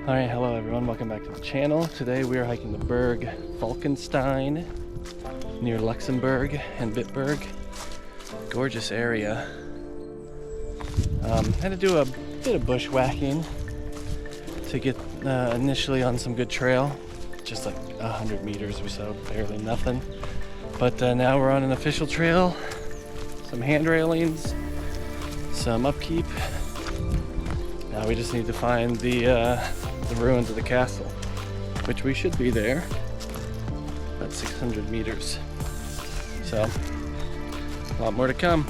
Alright, hello everyone, welcome back to the channel. Today we are hiking the Berg Falkenstein near Luxembourg and Bitburg. Gorgeous area. Had to do a bit of bushwhacking to get initially on some good trail. Just like 100 meters or so, barely nothing. But now we're on an official trail. Some hand railings, some upkeep. Now we just need to find the ruins of the castle, which we should be there, about 600 meters. So, a lot more to come.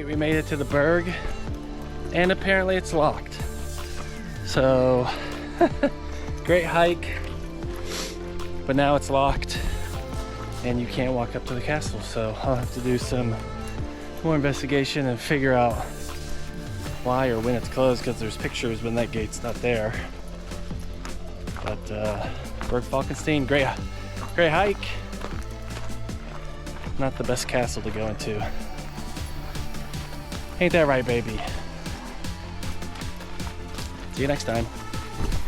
We made it to the Berg, and apparently it's locked. So, great hike, but now it's locked, and you can't walk up to the castle. So I'll have to do some more investigation and figure out why or when it's closed, because there's pictures when that gate's not there. But Berg Falkenstein, great hike. Not the best castle to go into. Ain't that right, baby? See you next time.